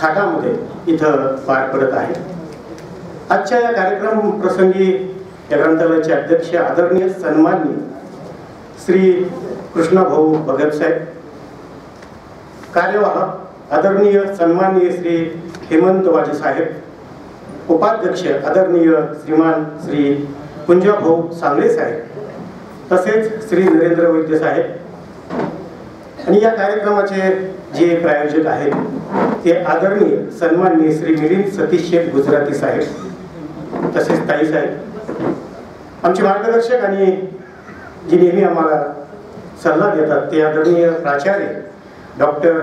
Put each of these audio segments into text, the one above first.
थाटामध्ये इथं पार पडत आहे. आजच्या या कार्यक्रम प्रसंगी या ग्रंथालयाचे अध्यक्ष आदरणीय सन्माननीय श्री कृष्णभाऊ भगत साहेब, कार्यवाह आदरणीय सन्माननीय श्री हेमंत वाजे साहेब, उपाध्यक्ष आदरणीय श्रीमान श्री कुंजाभाऊ सांगळे साहेब, तसेच श्री नरेंद्र वैद्य साहेब, आणि या कार्यक्रमाचे जे प्रायोजक आहेत ते आदरणीय सन्माननीय श्री मिलिंद सतीश शेठ गुजराती साहेब, तसेच ताई साहेब, आमचे मार्गदर्शक आणि जे नेहमी आम्हाला सल्ला देतात ते आदरणीय प्राचार्य डॉक्टर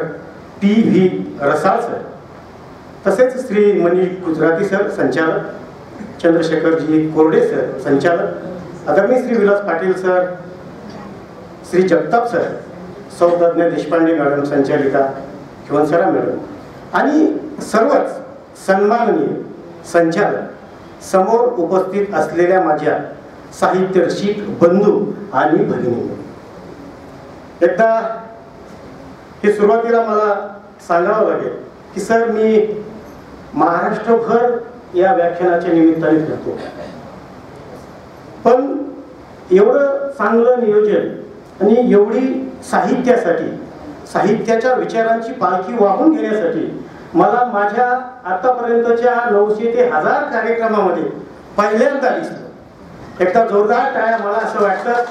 P.V. रसाळ सर, तसेच श्री मनीष गुजराती सर संचालक, चंद्रशेखरजी कोरडे सर संचालक, आदरणीय श्री विलास पाटील सर, श्री जगताप सर, सौदाज्ञा देशपांडे मॅडम संचालिका हिवंसरा मॅडम, आणि सर्वच सन्माननीय संचालक, समोर उपस्थित असलेल्या माझ्या साहित्य रसिक बंधू आणि भगिनी, एकदा हे सुरुवातीला मला सांगावं लागेल की सर मी महाराष्ट्रभर या व्याख्यानाच्या निमित्ताने फिरतो, पण एवढं चांगलं नियोजन आणि एवढी साहित्यासाठी, साहित्याच्या विचारांची पालखी वाहून घेण्यासाठी मला माझ्या आतापर्यंतच्या 900 ते 1000 कार्यक्रमामध्ये पहिल्यांदा दिसलं. एकदा जोरदार टाळ्या. मला असं वाटतं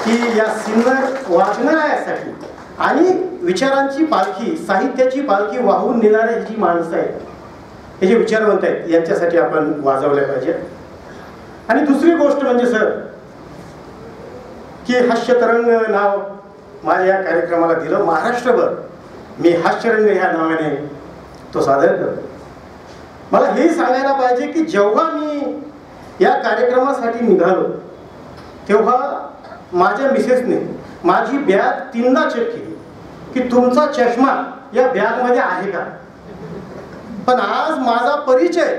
की या सिन्नर वाचनालयासाठी आणि विचारांची पालखी, साहित्याची पालखी वाहून नेणारे जी माणसं आहेत, हे जे विचारवंत आहेत, यांच्यासाठी आपण वाजवल्या पाहिजे. आणि दुसरी गोष्ट म्हणजे सर की हास्यतरंग नाव माझ्या या कार्यक्रमाला दिलं. महाराष्ट्रभर मी हास्यरंग ह्या नावाने तो सादर करतो. मला हे सांगायला पाहिजे की जेव्हा मी या कार्यक्रमासाठी निघालो तेव्हा माझ्या मिसेसने माझी बॅग 3दा चेक केली की तुमचा चष्मा या बॅगमध्ये आहे का. पण आज माझा परिचय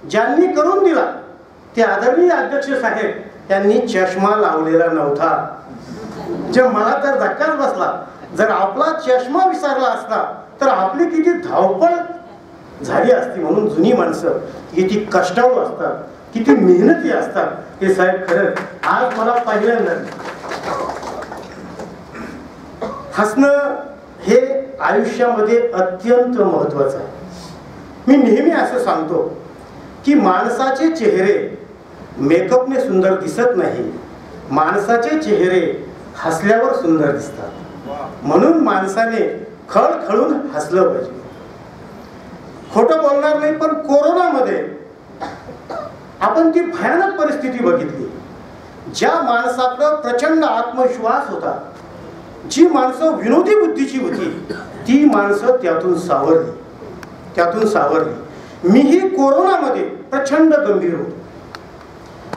ज्यांनी करून दिला ते आदरणीय अध्यक्ष साहेब यांनी चष्मा लावलेला नव्हता. जे मला तर धक्काच बसला. जर आपला चष्मा विसरला असता तर आपली किती धावपळ झाली असती. म्हणून जुनी माणसं किती कष्टाळू असतात, किती मेहनती असतात हे साहेब खरंच आज मला पहिल्यांदा. हसणं हे आयुष्यामध्ये अत्यंत महत्त्वाचं आहे. मी नेहमी असं सांगतो की माणसाचे चेहरे मेकअपने सुंदर दिसत नाही, माणसाचे चेहरे हसल्यावर सुंदर दिसतात. म्हणून माणसाने खळखळून हसलं पाहिजे. खोटं बोलणार नाही, पण कोरोनामध्ये आपण ती भयानक परिस्थिती बघितली. ज्या माणसाकडं प्रचंड आत्मविश्वास होता, जी माणसं विनोदी बुद्धीची होती, ती माणसं त्यातून सावरली. मीही कोरोनामध्ये प्रचंड गंभीर होतो.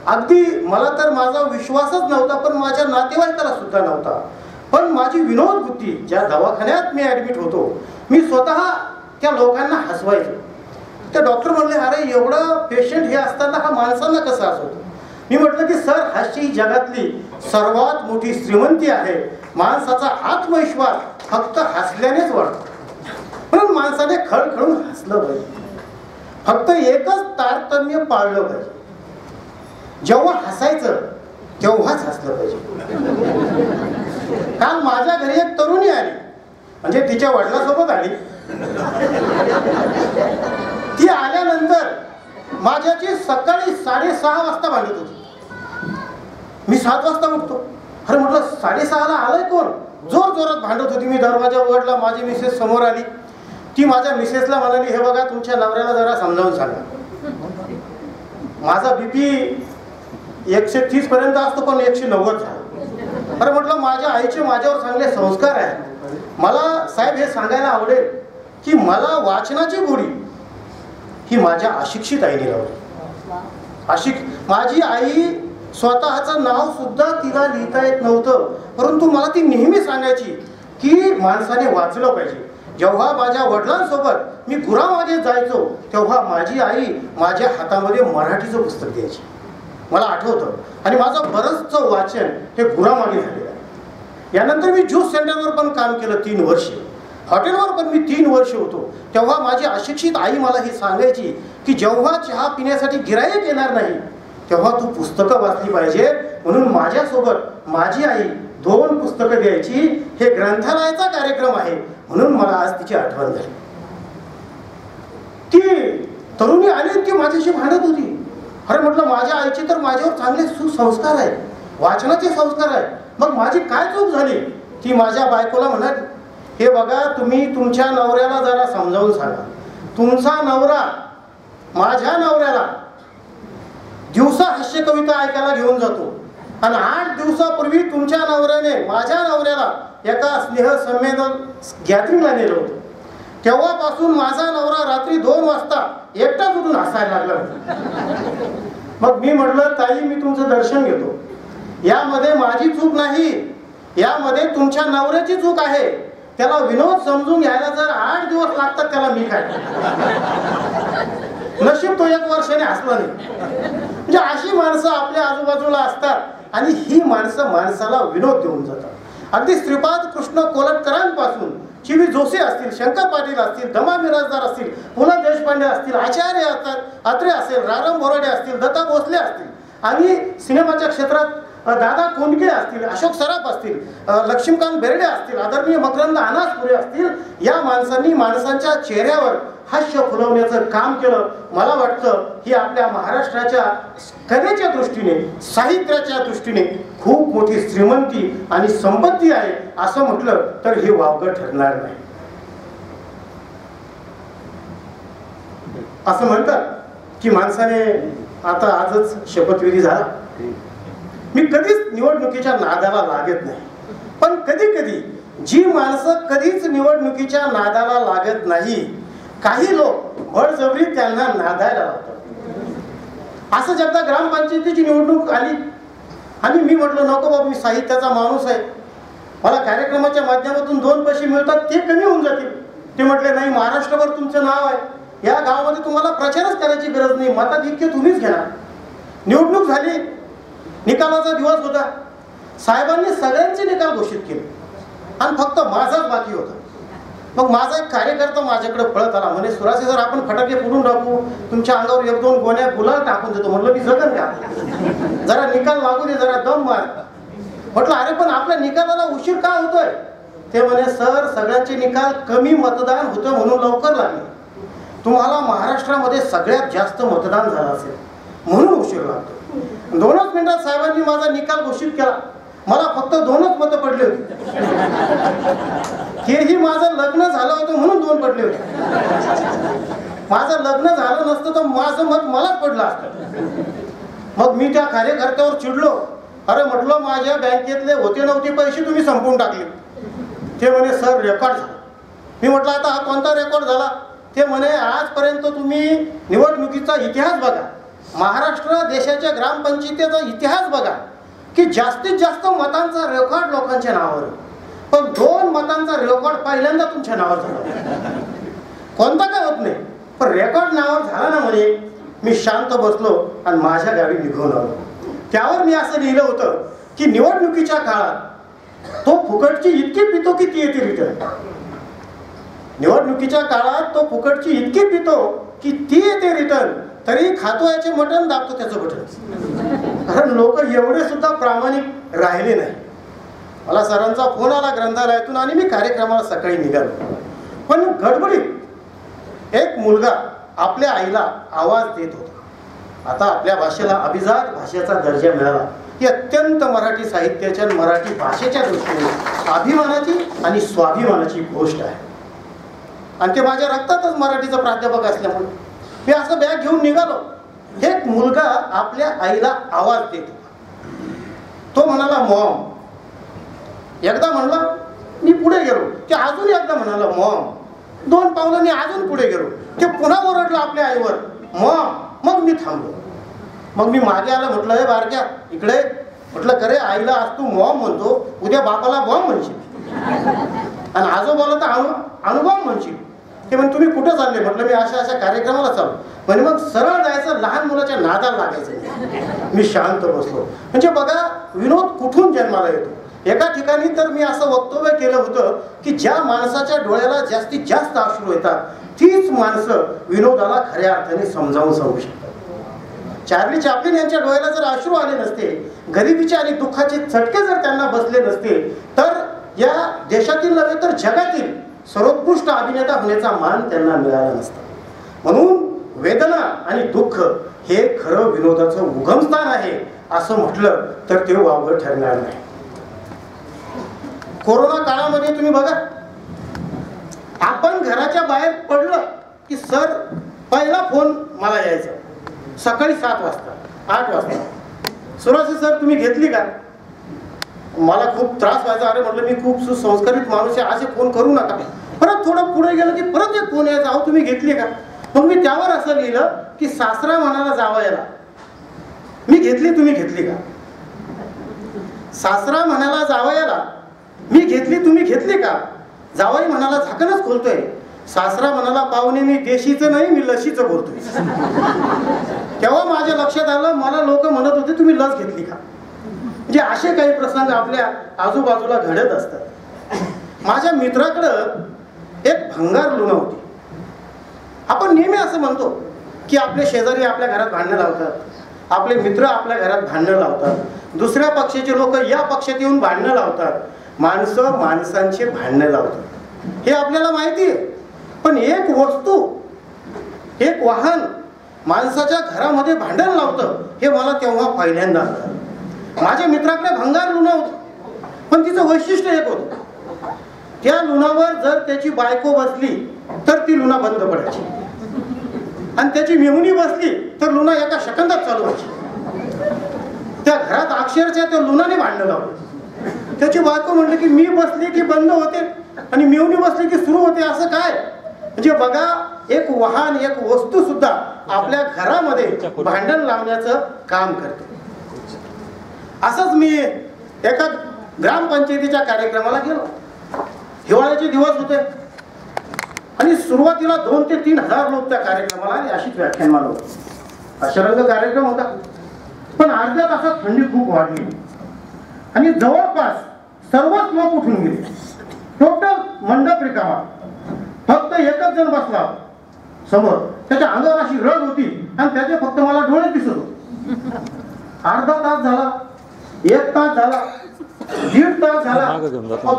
अगदी मला तर माझा विश्वासच नव्हता, पण माझ्या नातेवाईकाला सुद्धा नव्हता. पण माझी विनोद बुद्धी, ज्या दवाखान्यात मी ॲडमिट होतो, मी स्वतः त्या लोकांना हसवायचो. ते डॉक्टर म्हणले, अरे एवढं पेशंट हे असताना हा माणसांना कसं हसवतो. मी म्हटलं की सर, हास्य ही जगातली सर्वात मोठी श्रीमंती आहे. माणसाचा आत्मविश्वास फक्त हसल्यानेच वाढतो. म्हणून माणसाने खळखळून हसलं पाहिजे. फक्त एकच तारतम्य पाळलं पाहिजे, जेव्हा हसायचं तेव्हाच हसलं पाहिजे. काल माझ्या घरी एक तरुणी आली, म्हणजे तिच्या वडिलांसोबत आली. ती आल्यानंतर माझ्याची सकाळी 6:30 वाजता भांडत होती. मी 7 वाजता उठतो. अरे म्हटलं 6:30ला आलाय कोण. जोर जोरात भांडत होती. मी दरवाजा उघडला, माझी मिसेस समोर आली. ती माझ्या मिसेसला म्हणाली, हे बघा तुमच्या नवऱ्याला जरा समजावून सांगा. माझा BP 130 पर्यंत असतो, पण 190 झाला. अरे म्हटलं माझ्या आईचे माझ्यावर चांगले संस्कार आहेत. मला साहेब हे सांगायला आवडेल की मला वाचनाची गोडी ही माझ्या अशिक्षित आईने लावली. माझी आई स्वतःचं नाव सुद्धा तिला लिहिता येत नव्हतं, परंतु मला ती नेहमी सांगायची की माणसाने वाचलं पाहिजे. जेव्हा माझ्या वडिलांसोबत मी गुरामध्ये जायचो तेव्हा माझी आई माझ्या हातामध्ये मराठीचं पुस्तक द्यायची, मला आठवतं. आणि माझं बरंचसं वाचन हे गुरामागे झालेलं आहे. यानंतर मी ज्यूस सेंटरवर पण काम केलं 3 वर्षे. हॉटेलवर पण मी 3 वर्ष होतो. तेव्हा माझी अशिक्षित आई मला हे सांगायची की जेव्हा चहा पिण्यासाठी गिराईक येणार नाही तेव्हा तू पुस्तकं वाचली पाहिजे. म्हणून माझ्यासोबत माझी आई 2 पुस्तकं द्यायची. हे ग्रंथालयाचा कार्यक्रम आहे म्हणून मला आज तिची आठवण झाली. ती तरुणी आली ती माझ्याशी भांडत होती. अरे म्हटलं माझ्या आईचे तर माझ्यावर चांगले सुसंस्कार आहेत, वाचनाचे संस्कार आहेत, मग माझी काय चूक झाली. ती माझ्या बायकोला म्हणाली, हे बघा तुम्ही तुमच्या नवऱ्याला जरा समजावून सांगा. तुमचा नवरा माझ्या नवऱ्याला दिवसा हास्य कविता ऐकायला घेऊन जातो आणि 8 दिवसापूर्वी तुमच्या नवऱ्याने माझ्या नवऱ्याला एका स्नेह संमेलन गॅदरिंगला नेलं होतं. तेव्हापासून माझा नवरा रात्री 2 वाजता एकटाच उठून हसायला लागला. मग मी म्हटलं ताई मी तुमचं दर्शन घेतो, यामध्ये माझी चूक नाही, यामध्ये तुमच्या नवऱ्याची चूक आहे. त्याला विनोद समजून घ्यायला जर 8 दिवस लागतात त्याला मी काय. नशीब तो 1 वर्षाने हसला नाही. म्हणजे अशी माणसं आपल्या आजूबाजूला असतात आणि ही माणसं माणसाला विनोद देऊन जातात. अगदी श्रीपाद कृष्ण कोलटकरांपासून चिवी जोशी असतील, शंकर पाटील असतील, दमा मिराजदार असतील, पु ल देशपांडे असतील, आचार्य असतात, अत्रे असेल, रारम बोराडे असतील, दत्ता भोसले असतील आणि सिनेमाच्या क्षेत्रात दादा कोंडके असतील, अशोक सराफ असतील, लक्ष्मीकांत बेर्डे असतील, आदरणीय मकरंद अनासपुरे असतील, या माणसांनी माणसांच्या चेहऱ्यावर हास्य फुलवण्याचं काम केलं. मला वाटतं ही आपल्या महाराष्ट्राच्या कलेच्या दृष्टीने, साहित्याच्या दृष्टीने खूप मोठी श्रीमंती आणि संपत्ती आहे असं म्हटलं तर हे वावगं ठरणार नाही. असं म्हणतात की माणसाने आता आजच शपथविधी झाला. मी कधीच निवडणुकीच्या नादाला लागत नाही, पण कधी कधी जी माणसं कधीच निवडणुकीच्या नादाला लागत नाही, काही लोक बळजबरी त्यांना नादायला लावतात. असं एकदा ग्रामपंचायतीची निवडणूक आली आणि मी म्हटलं नको बाबा, मी साहित्याचा माणूस आहे, मला कार्यक्रमाच्या माध्यमातून 2 पैसे मिळतात ते कमी होऊन जातील. ते म्हटले नाही, महाराष्ट्रभर तुमचं नाव आहे, या गावामध्ये तुम्हाला प्रचारच करायची गरज नाही, मताधिक्य तुम्हीच घेणार. निवडणूक झाली, निकालाचा दिवस होता, साहेबांनी सगळ्यांचे निकाल घोषित केले आणि फक्त माझाच बाकी होता. मग माझा एक कार्यकर्ता माझ्याकडे पळत आला, म्हणे सुरासे सर आपण फटाके फोडून टाकू, तुमच्या अंगावर 1-2 गोण्या गुलाल टाकून देतो. म्हटलं मी जगन का, जरा निकाल लागू दे, जरा दम मार. म्हटलं अरे पण आपल्या निकालाला उशीर का होतोय. ते म्हणे सर सगळ्यांचे निकाल कमी मतदान होतं म्हणून लवकर लागले, तुम्हाला महाराष्ट्रामध्ये सगळ्यात जास्त मतदान झालं असेल म्हणून उशीर लागतो. 2च मिनिटात साहेबांनी माझा निकाल घोषित केला. मला फक्त 2च मतं पडली होती. तेही माझं लग्न झालं होतं म्हणून 2 पडले होते. माझं लग्न झालं नसतं तर माझं मत मलाच पडलं असतं. मग मी त्या कार्यकर्त्यावर चिडलो. अरे म्हटलं माझ्या बँकेतले होते नव्हते पैसे तुम्ही संपवून टाकले. ते म्हणे सर रेकॉर्ड झाला. मी म्हटलं आता हा कोणता रेकॉर्ड झाला. ते म्हणे आजपर्यंत तुम्ही निवडणुकीचा इतिहास बघा, महाराष्ट्र देशाच्या ग्रामपंचायतीचा इतिहास बघा की जास्तीत जास्त मतांचा रेकॉर्ड लोकांच्या नावावर, पण 2 मतांचा रेकॉर्ड पहिल्यांदा तुमच्या नावावर झाला. कोणता काय होत नाही पण रेकॉर्ड नावावर झाला ना म्हणे. मी शांत बसलो आणि माझ्या गावी निघून आलो. त्यावर मी असं लिहिलं होतं की निवडणुकीच्या काळात तो फुकटची इतकी पितो की ती येते रिटर्न. निवडणुकीच्या काळात तो फुकटची इतकी पितो की ती येते रिटर्न, तरी खातो याचे मटण, दाबतो त्याचं बटन. कारण लोक एवढे सुद्धा प्रामाणिक राहिले नाही. मला सरांचा फोन आला ग्रंथालयातून आणि मी कार्यक्रमाला सकाळी निघालो. पण गडबडीत एक मुलगा आपल्या आईला आवाज देत होता. आता आपल्या भाषेला अभिजात भाषेचा दर्जा मिळाला ही अत्यंत मराठी साहित्याच्या आणि मराठी भाषेच्या दृष्टीने अभिमानाची आणि स्वाभिमानाची गोष्ट आहे. आणि ते माझ्या रक्तातच मराठीचा प्राध्यापक असल्यामुळे मी असं बॅग घेऊन निघालो. एक मुलगा आपल्या आईला आवाज देत होता. तो म्हणाला मॉम. एकदा म्हणला, मी पुढे गेलो. ते अजून एकदा म्हणाला मॉम. 2 पावलं मी अजून पुढे गेलो. ते पुन्हा ओरडलं आपल्या आईवर मॉम. मग मी थांबलो. मग मी मागे आलं. म्हटलं हे बारक्या इकडे. म्हटलं करे आईला आज तू मॉम म्हणतो, उद्या बापाला बॉम्ब म्हणशील आणि आजोबाला तर अणुबॉम्ब म्हणशील. ते म्हणजे तुम्ही कुठं चालले. म्हटलं मी अशा कार्यक्रमाला चालू. म्हणजे मग सरळ जायचं, लहान मुलाच्या नादाला लागायचं. मी शांत बसलो. म्हणजे बघा विनोद कुठून जन्माला येतो. एका ठिकाणी तर मी असं वक्तव्य केलं होतं की ज्या माणसाच्या डोळ्याला जास्तीत जास्त अश्रू येतात तीच माणसं विनोदाला खऱ्या अर्थाने समजावून सांगू शकतात. चार्ली चॅप्लिन यांच्या डोळ्याला जर अश्रू आले नसते, गरिबीचे आणि दुःखाचे चटके जर त्यांना बसले नसते, तर या देशातील नव्हे तर जगातील सर्वोत्कृष्ट अभिनेता होण्याचा मान त्यांना मिळाला नसता. म्हणून वेदना आणि दुःख हे खरं विनोदाचं उगमस्थान आहे असं म्हटलं तर ते वावगं ठरणार नाही. कोरोना काळामध्ये तुम्ही बघा, आपण घराच्या बाहेर पडलं की सर पहिला फोन मला यायचा सकाळी 7 वाजता 8 वाजता. सुराजी सर तुम्ही घेतली का? मला खूप त्रास व्हायचा. अरे म्हटलं मी खूप सुसंस्कारित माणूस आहे, असे फोन करू नका. परत थोडं पुढे गेलं की परत एक फोन यायचा, अहो तुम्ही घेतली का? मग मी त्यावर असं लिहिलं की सासरा म्हणाला जावयाला मी घेतली, तुम्ही घेतली का? सासरा म्हणाला जावयाला मी घेतली, तुम्ही घेतली का? जावई म्हणाला झाकणच खोलतोय. सासरा म्हणाला पाहुणे मी देशीचं नाही मी लशीचं बोलतोय. तेव्हा माझ्या लक्षात आलं, मला लोक म्हणत होते तुम्ही लस घेतली का? म्हणजे असे काही प्रसंग आपल्या आजूबाजूला घडत असतात. माझ्या मित्राकडं एक भंगार लुणा होती. आपण नेहमी असं म्हणतो की आपले शेजारी आपल्या घरात भांडणं लावतात, आपले मित्र आपल्या घरात भांडणं लावतात, दुसऱ्या पक्षाचे लोक या पक्षात येऊन भांडणं लावतात, माणसं माणसांचे भांडणं लावतात हे आपल्याला माहिती आहे. पण एक वस्तू, एक वाहन माणसाच्या घरामध्ये भांडण लावतं हे मला तेव्हा पहिल्यांदा आलं. माझ्या मित्राकडे भंगार लुणा होतं, पण तिचं वैशिष्ट्य एक होतं, त्या लुणावर जर त्याची बायको बसली तर ती लुणा बंद पडायची आणि त्याची मेहुणी बसली तर लुणा एका सेकंदात चालू व्हायची. त्या घरात अक्षरशः त्या लुणाने भांडणं लावलं. त्याची बायको म्हणली की मी बसली की बंद होते आणि मेहुणी बसली की सुरू होते. असं काय? म्हणजे बघा, एक वाहन, एक वस्तू सुद्धा आपल्या घरामध्ये भांडण लावण्याचं काम करते. असंच मी एका ग्रामपंचायतीच्या कार्यक्रमाला गेलो. हिवाळ्याचे दिवस होते आणि सुरुवातीला 2 ते 3 हजार लोक त्या कार्यक्रमाला आले. अशीच व्याख्यानमाला होती, अशरंग कार्यक्रम होता. पण अर्ध्या तासात थंडी खूप वाढली आणि जवळपास सर्वच लोक उठून गेले. टोटल मंडप रिकामा, फक्त एकच जण बसला समोर. त्याच्या अंगावर अशी रग होती आणि त्याचे फक्त मला डोळे दिसत होते. अर्धा तास झाला, 1 तास झाला, 1.5 तास झाला,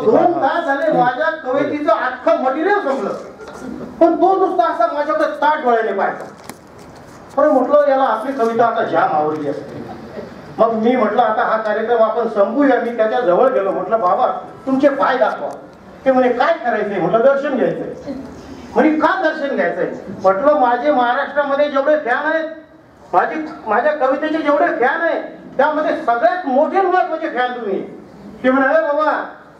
2 तास झाले. माझ्या कवितेचं अख्खं मटेरियल संपलं, पण तो नुसता असा माझ्याकडे ताट डोळ्याने पाहायचा. पण म्हटलं याला आपली कविता आता जाम आवडली असते. मग मी म्हटलं आता हा कार्यक्रम आपण संपूया. मी त्याच्या जवळ गेलो. म्हटलं बाबा तुमचे पाय दाखवा. ते म्हणे काय करायचंय? म्हटलं दर्शन घ्यायचंय. म्हणे का दर्शन घ्यायचंय? म्हटलं माझे महाराष्ट्रामध्ये जेवढे फॅन आहेत, माझ्या कवितेचे जेवढे फॅन आहेत, त्यामध्ये सगळ्यात मोठे महत्वाचे फॅन तुम्ही. ते म्हणे बाबा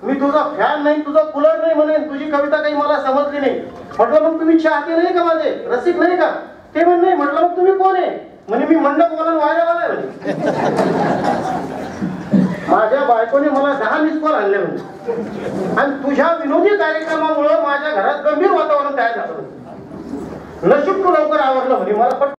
मी तुझा फॅन नाही, तुझा कूलर नाही म्हणे, तुझी कविता काही मला समजली नाही. म्हटलं मग तुम्ही चाहते नाही का, माझे रसिक नाही का? ते म्हणे नाही. म्हटलं मग तुम्ही कोण आहे? म्हणे मी मंडपवाला वायरावाला आहे. माझ्या बायकोने मला 10 मिस कॉल आणले म्हणे आणि तुझ्या विनोदी कार्यक्रमामुळे माझ्या घरात गंभीर वातावरण तयार झालं. नशीब तू लवकर आवडलं म्हणे मला.